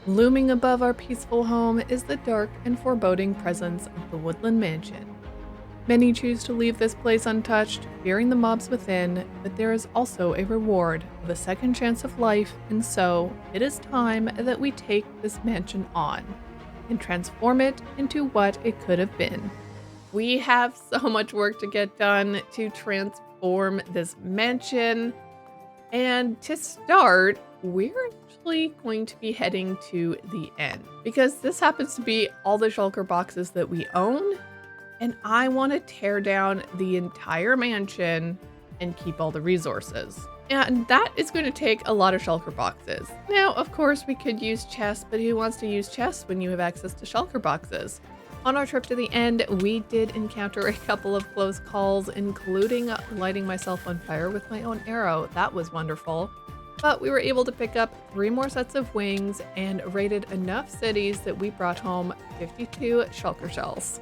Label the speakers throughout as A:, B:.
A: Looming above our peaceful home is the dark and foreboding presence of the Woodland Mansion. Many choose to leave this place untouched, fearing the mobs within, but there is also a reward of a second chance of life, and so it is time that we take this mansion on and transform it into what it could have been. We have so much work to get done to transform this mansion, and to start, we're actually going to be heading to the end because this happens to be all the shulker boxes that we own. And I want to tear down the entire mansion and keep all the resources. And that is going to take a lot of shulker boxes. Now, of course, we could use chests, but who wants to use chests when you have access to shulker boxes? On our trip to the end, we did encounter a couple of close calls, including lighting myself on fire with my own arrow. That was wonderful. But we were able to pick up 3 more sets of wings and raided enough cities that we brought home 52 shulker shells.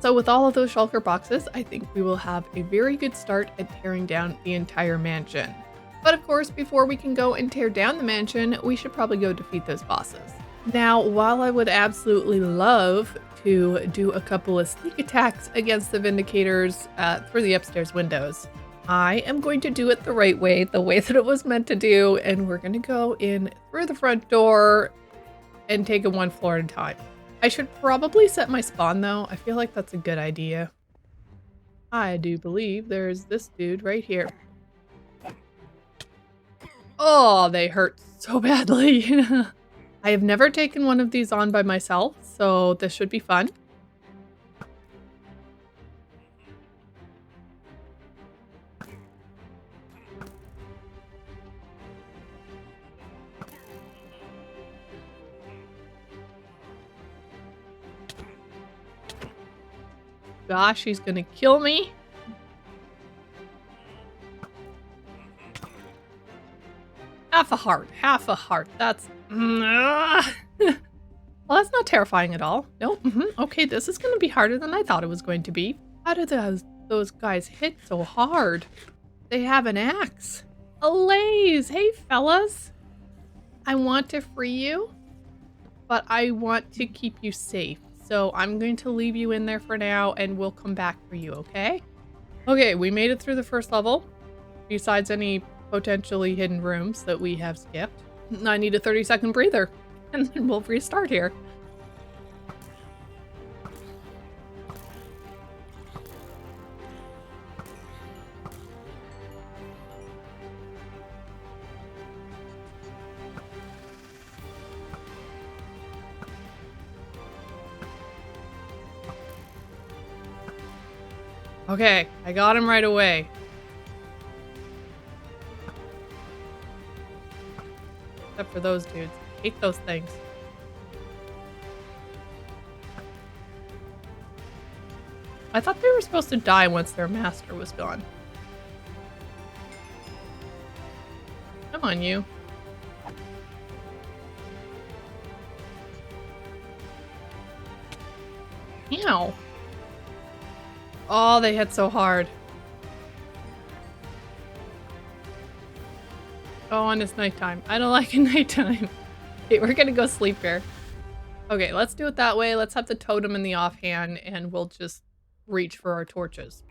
A: So with all of those shulker boxes, I think we will have a very good start at tearing down the entire mansion. But of course, before we can go and tear down the mansion, we should probably go defeat those bosses. Now, while I would absolutely love to do a couple of sneak attacks against the Vindicators through the upstairs windows, I am going to do it the right way, the way that it was meant to do, and we're going to go in through the front door and take it one floor at a time. I should probably set my spawn though. I feel like that's a good idea. I do believe there's this dude right here. Oh, they hurt so badly. I have never taken one of these on by myself, so this should be fun. Gosh, he's gonna kill me. Half a heart, half a heart. That's... well, that's not terrifying at all. Nope. Okay, this is gonna be harder than I thought it was going to be. How do those guys hit so hard? They have an axe. Allays! Hey, fellas. I want to free you, but I want to keep you safe. So I'm going to leave you in there for now and we'll come back for you, okay? Okay, we made it through the first level. Besides any potentially hidden rooms that we have skipped. I need a 30-second breather and then we'll restart here. Okay, I got him right away. Except for those dudes. I hate those things. I thought they were supposed to die once their master was gone. Come on, you. Ow. Oh, they hit so hard. Oh, and it's nighttime. I don't like it nighttime. Okay, we're gonna go sleep here. Okay, let's do it that way. Let's have the totem in the offhand and we'll just reach for our torches.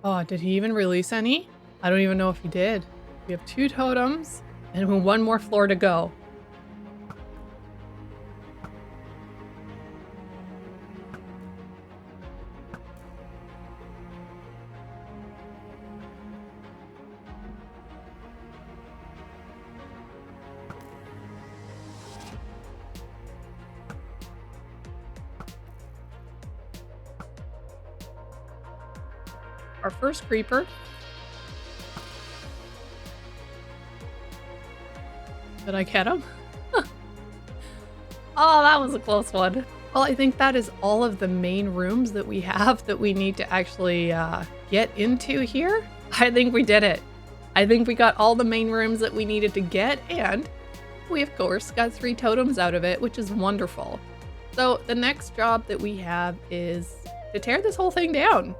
A: Oh, did he even release any? I don't even know if he did. We have 2 totems and 1 more floor to go. Our first creeper. Did I get him? Oh, that was a close one. Well, I think that is all of the main rooms that we have that we need to actually get into here. I think we did it. I think we got all the main rooms that we needed to get, and we, of course, got 3 totems out of it, which is wonderful. So the next job that we have is to tear this whole thing down.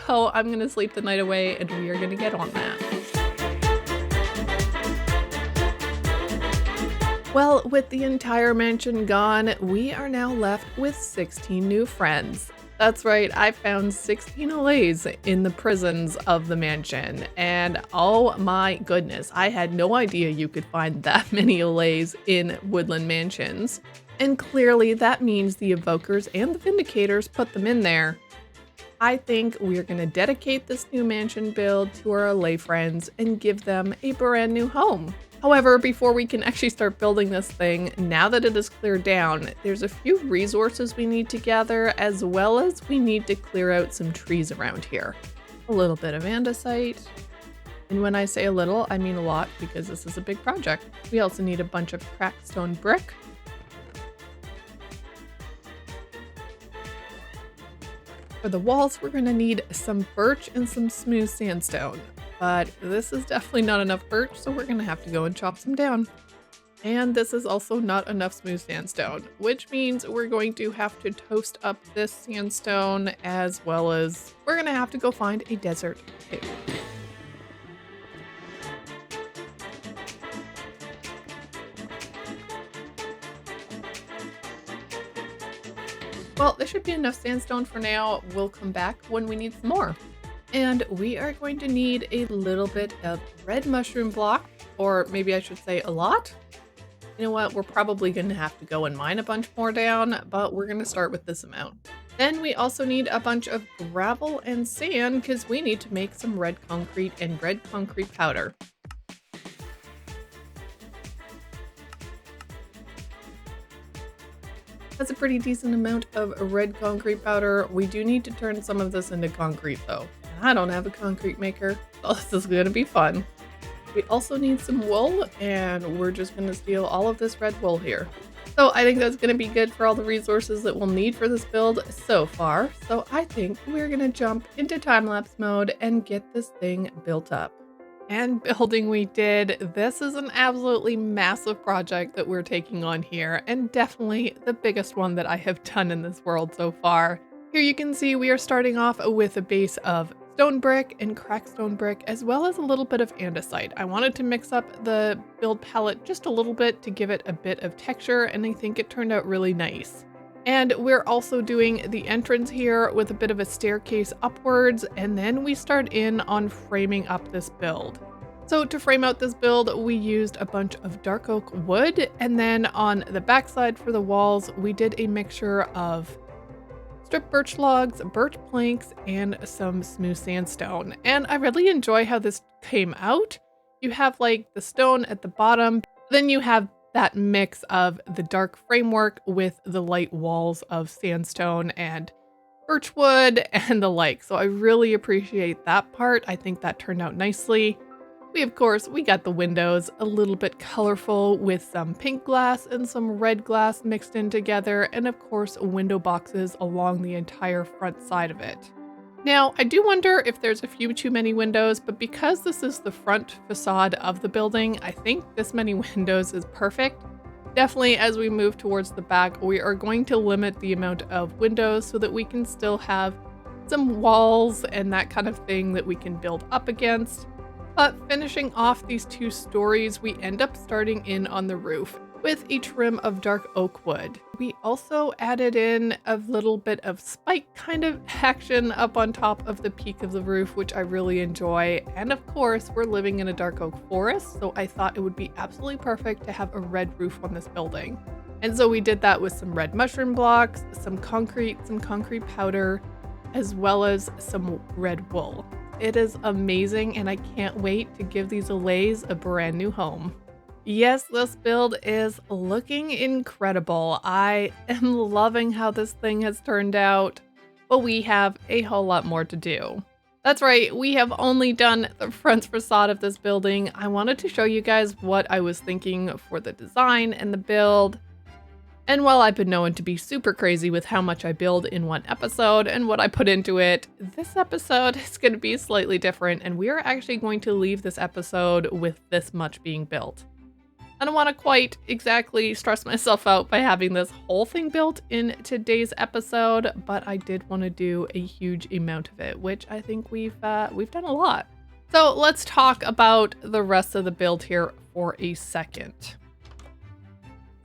A: So I'm going to sleep the night away and we are going to get on that. Well, with the entire mansion gone, we are now left with 16 new friends. That's right, I found 16 allays in the prisons of the mansion, and oh my goodness, I had no idea you could find that many allays in Woodland mansions. And clearly that means the evokers and the vindicators put them in there. I think we're going to dedicate this new mansion build to our allay friends and give them a brand new home. However, before we can actually start building this thing, now that it is cleared down, there's a few resources we need to gather, as well as we need to clear out some trees around here. A little bit of andesite. And when I say a little, I mean a lot, because this is a big project. We also need a bunch of cracked stone brick. For the walls, we're going to need some birch and some smooth sandstone. But this is definitely not enough birch, so we're gonna have to go and chop some down. And this is also not enough smooth sandstone, which means we're going to have to toast up this sandstone, as well as we're gonna have to go find a desert cave. Well, there should be enough sandstone for now. We'll come back when we need some more. And we are going to need a little bit of red mushroom block, or maybe I should say a lot. You know what, we're probably going to have to go and mine a bunch more down, but we're going to start with this amount. Then we also need a bunch of gravel and sand because we need to make some red concrete and red concrete powder. That's a pretty decent amount of red concrete powder. We do need to turn some of this into concrete though. I don't have a concrete maker, so this is going to be fun. We also need some wool, and we're just going to steal all of this red wool here. So I think that's going to be good for all the resources that we'll need for this build so far. So I think we're going to jump into time-lapse mode and get this thing built up. And building we did. This is an absolutely massive project that we're taking on here, and definitely the biggest one that I have done in this world so far. Here you can see we are starting off with a base of stone brick and cracked stone brick, as well as a little bit of andesite. I wanted to mix up the build palette just a little bit to give it a bit of texture, and I think it turned out really nice. And we're also doing the entrance here with a bit of a staircase upwards, and then we start in on framing up this build. So to frame out this build, we used a bunch of dark oak wood, and then on the backside for the walls, we did a mixture of stripped birch logs, birch planks, and some smooth sandstone. And I really enjoy how this came out. You have like the stone at the bottom, then you have that mix of the dark framework with the light walls of sandstone and birch wood and the like. So I really appreciate that part. I think that turned out nicely. We got the windows a little bit colorful with some pink glass and some red glass mixed in together, and of course window boxes along the entire front side of it. Now, I do wonder if there's a few too many windows, but because this is the front facade of the building, I think this many windows is perfect. Definitely as we move towards the back, we are going to limit the amount of windows so that we can still have some walls and that kind of thing that we can build up against. But finishing off these two stories, we end up starting in on the roof with a trim of dark oak wood. We also added in a little bit of spike kind of action up on top of the peak of the roof, which I really enjoy. And of course, we're living in a dark oak forest, so I thought it would be absolutely perfect to have a red roof on this building. And so we did that with some red mushroom blocks, some concrete powder, as well as some red wool. It is amazing, and I can't wait to give these allays a brand new home. Yes, this build is looking incredible. I am loving how this thing has turned out, but we have a whole lot more to do. That's right, we have only done the front facade of this building. I wanted to show you guys what I was thinking for the design and the build. And while I've been known to be super crazy with how much I build in one episode and what I put into it, this episode is going to be slightly different, and we are actually going to leave this episode with this much being built. I don't want to quite exactly stress myself out by having this whole thing built in today's episode, but I did want to do a huge amount of it, which I think we've done a lot. So let's talk about the rest of the build here for a second.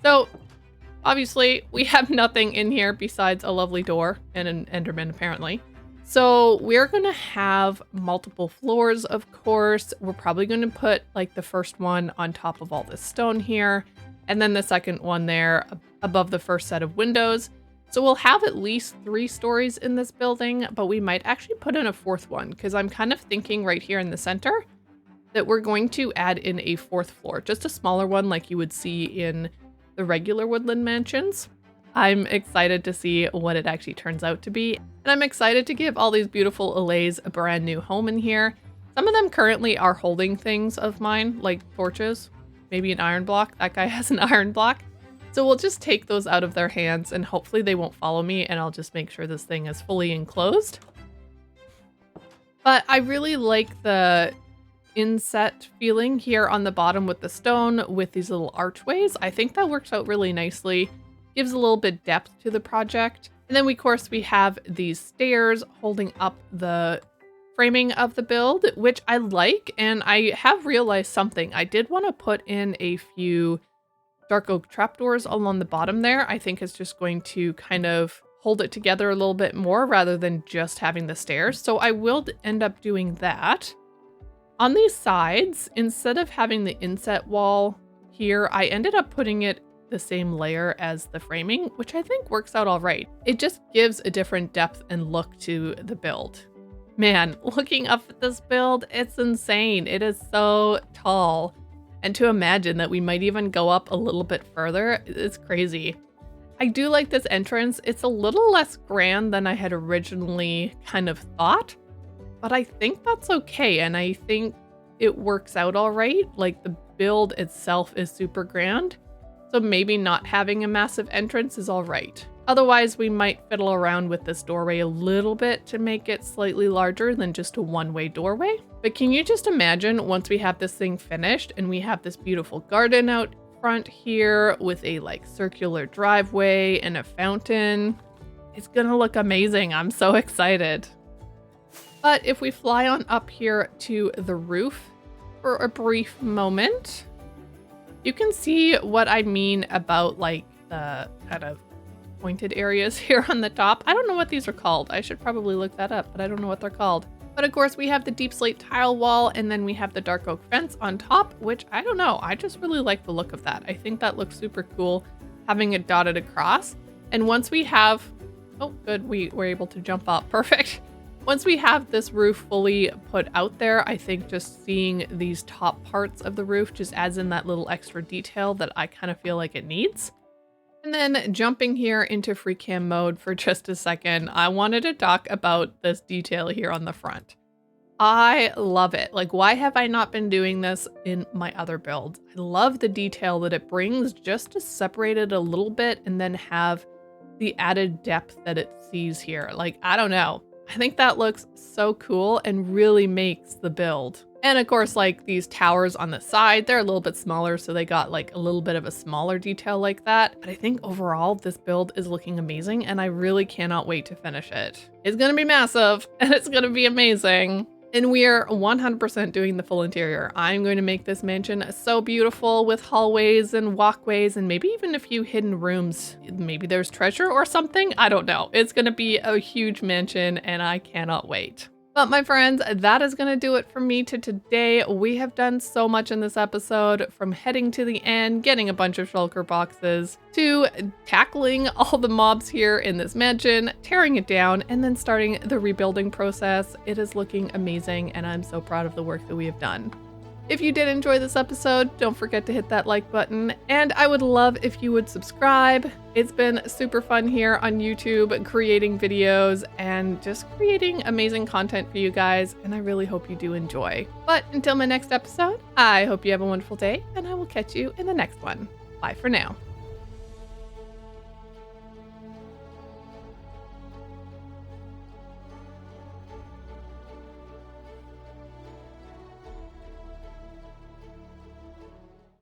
A: So obviously we have nothing in here besides a lovely door and an Enderman apparently. So we're going to have multiple floors, of course. We're probably going to put like the first one on top of all this stone here, and then the second one there above the first set of windows. So we'll have at least 3 stories in this building, but we might actually put in a 4th one because I'm kind of thinking right here in the center that we're going to add in a 4th floor, just a smaller one like you would see in the regular Woodland mansions. I'm excited to see what it actually turns out to be. And I'm excited to give all these beautiful allays a brand new home in here. Some of them currently are holding things of mine, like torches, maybe an iron block. That guy has an iron block. So we'll just take those out of their hands and hopefully they won't follow me, and I'll just make sure this thing is fully enclosed. But I really like the inset feeling here on the bottom with the stone with these little archways. I think that works out really nicely. Gives a little bit depth to the project. And then of course we have these stairs holding up the framing of the build, which I like, and I have realized something. I did want to put in a few dark oak trapdoors along the bottom there. I think it's just going to kind of hold it together a little bit more rather than just having the stairs. So I will end up doing that. On these sides, instead of having the inset wall here, I ended up putting it the same layer as the framing, which I think works out all right. It just gives a different depth and look to the build. Man, looking up at this build, it's insane. It is so tall. And to imagine that we might even go up a little bit further, it's crazy. I do like this entrance. It's a little less grand than I had originally kind of thought, but I think that's okay. And I think it works out all right. Like the build itself is super grand. So maybe not having a massive entrance is all right. Otherwise, we might fiddle around with this doorway a little bit to make it slightly larger than just a one-way doorway. But can you just imagine once we have this thing finished and we have this beautiful garden out front here with a like circular driveway and a fountain? It's gonna look amazing. I'm so excited. But if we fly on up here to the roof for a brief moment, you can see what I mean about like the kind of pointed areas here on the top. I don't know what these are called. I should probably look that up, but I don't know what they're called. But of course we have the deep slate tile wall, and then we have the dark oak fence on top, which I don't know. I just really like the look of that. I think that looks super cool having it dotted across. And once we have, oh good, we were able to jump up. Perfect. Once we have this roof fully put out there, I think just seeing these top parts of the roof just adds in that little extra detail that I kind of feel like it needs. And then jumping here into free cam mode for just a second, I wanted to talk about this detail here on the front. I love it. Like, why have I not been doing this in my other builds? I love the detail that it brings just to separate it a little bit and then have the added depth that it sees here. Like, I don't know. I think that looks so cool and really makes the build. And of course, like these towers on the side, they're a little bit smaller, so they got like a little bit of a smaller detail like that. But I think overall, this build is looking amazing, and I really cannot wait to finish it. It's gonna be massive, and it's gonna be amazing. And we are 100% doing the full interior. I'm going to make this mansion so beautiful with hallways and walkways and maybe even a few hidden rooms. Maybe there's treasure or something. I don't know. It's going to be a huge mansion and I cannot wait. But my friends, that is going to do it for me today. We have done so much in this episode, from heading to the end, getting a bunch of shulker boxes, to tackling all the mobs here in this mansion, tearing it down, and then starting the rebuilding process. It is looking amazing, and I'm so proud of the work that we have done. If you did enjoy this episode, don't forget to hit that like button, and I would love if you would subscribe. It's been super fun here on YouTube, creating videos and just creating amazing content for you guys, and I really hope you do enjoy. But until my next episode, I hope you have a wonderful day, and I will catch you in the next one. Bye for now.